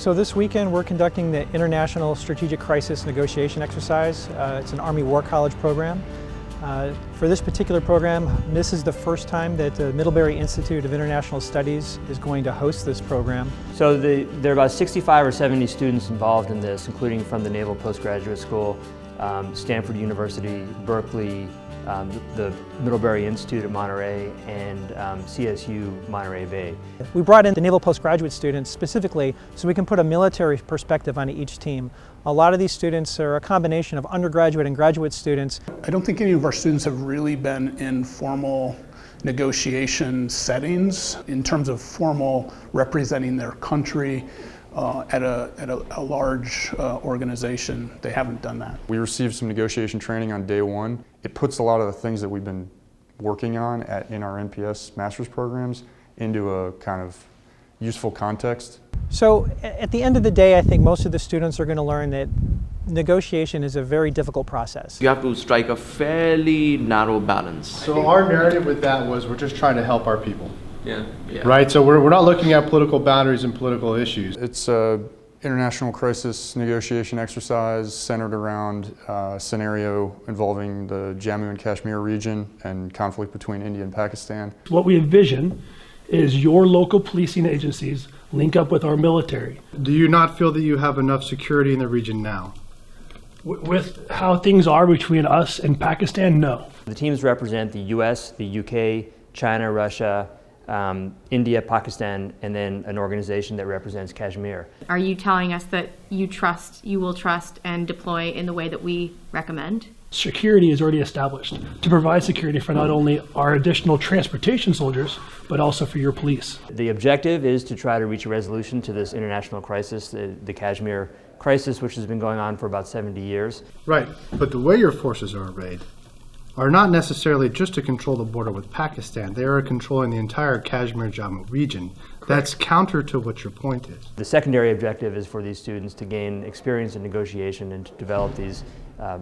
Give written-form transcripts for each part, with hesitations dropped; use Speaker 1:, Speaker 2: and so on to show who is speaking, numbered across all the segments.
Speaker 1: So this weekend we're conducting the International Strategic Crisis Negotiation Exercise. It's an Army War College program. For this particular program, this is the first time that the Middlebury Institute of International Studies is going to host this program.
Speaker 2: So there are about 65 or 70 students involved in this, including from the Naval Postgraduate School, Stanford University, Berkeley, the Middlebury Institute at Monterey, and CSU Monterey Bay.
Speaker 1: We brought in the Naval Postgraduate students specifically so we can put a military perspective on each team. A lot of these students are a combination of undergraduate and graduate students.
Speaker 3: I don't think any of our students have really been in formal negotiation settings in terms of formal representing their country at a large organization. They haven't done that.
Speaker 4: We received some negotiation training on day one. It puts a lot of the things that we've been working on in our NPS master's programs into a kind of useful context.
Speaker 1: So at the end of the day, I think most of the students are going to learn that negotiation is a very difficult process.
Speaker 5: You have to strike a fairly narrow balance.
Speaker 6: So our narrative with that was we're just trying to help our people.
Speaker 5: Yeah.
Speaker 6: Right? So we're not looking at political boundaries and political issues.
Speaker 4: It's an international crisis negotiation exercise centered around a scenario involving the Jammu and Kashmir region and conflict between India and Pakistan.
Speaker 7: What we envision is your local policing agencies link up with our military.
Speaker 6: Do you not feel that you have enough security in the region now?
Speaker 7: With how things are between us and Pakistan, no.
Speaker 2: The teams represent the US, the UK, China, Russia, India, Pakistan, and then an organization that represents Kashmir.
Speaker 8: Are you telling us that you will trust and deploy in the way that we recommend?
Speaker 7: Security is already established to provide security for not only our additional transportation soldiers, but also for your police.
Speaker 2: The objective is to try to reach a resolution to this international crisis, the Kashmir crisis, which has been going on for about 70 years.
Speaker 6: Right, but the way your forces are arrayed are not necessarily just to control the border with Pakistan. They are controlling the entire Kashmir-Jammu region. That's counter to what your point is.
Speaker 2: The secondary objective is for these students to gain experience in negotiation and to develop these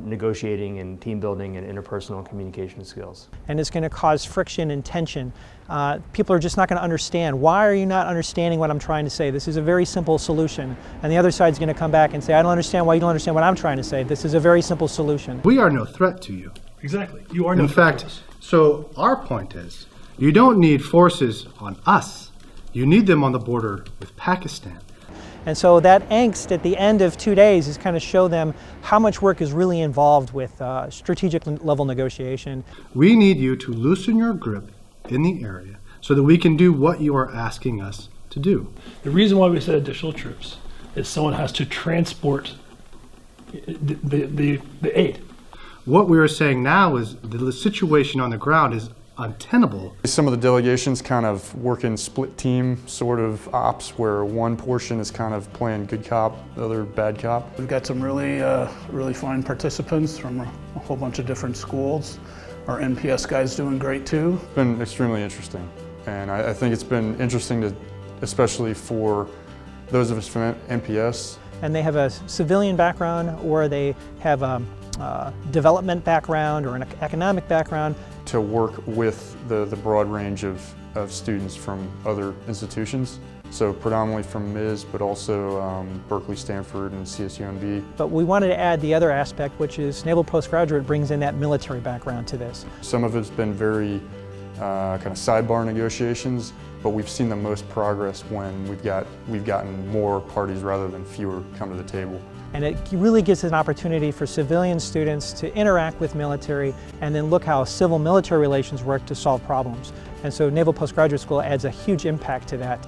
Speaker 2: negotiating and team building and interpersonal communication skills.
Speaker 1: And it's going to cause friction and tension. People are just not going to understand. Why are you not understanding what I'm trying to say? This is a very simple solution. And the other side's going to come back and say, I don't understand why you don't understand what I'm trying to say. This is a very simple solution.
Speaker 6: We are no threat to you.
Speaker 7: Exactly. You are no
Speaker 6: In fact, so our point is, you don't need forces on us. You need them on the border with Pakistan.
Speaker 1: And so that angst at the end of 2 days is kind of show them how much work is really involved with strategic level negotiation.
Speaker 6: We need you to loosen your grip in the area so that we can do what you are asking us to do.
Speaker 7: The reason why we said additional troops is someone has to transport the aid.
Speaker 6: What we are saying now is the situation on the ground is untenable.
Speaker 4: Some of the delegations kind of work in split team sort of ops where one portion is kind of playing good cop, the other bad cop.
Speaker 3: We've got some really fine participants from a whole bunch of different schools. Our NPS guy's doing great too.
Speaker 4: It's been extremely interesting, and I think it's been interesting especially for those of us from NPS.
Speaker 1: And they have a civilian background, or they have a development background or an economic background.
Speaker 4: To work with the broad range of students from other institutions. So predominantly from MIS, but also Berkeley, Stanford, and CSUMB.
Speaker 1: But we wanted to add the other aspect, which is Naval Postgraduate brings in that military background to this.
Speaker 4: Some of it's been very kind of sidebar negotiations, but we've seen the most progress when we've gotten more parties rather than fewer come to the table.
Speaker 1: And it really gives an opportunity for civilian students to interact with military and then look how civil-military relations work to solve problems. And so Naval Postgraduate School adds a huge impact to that.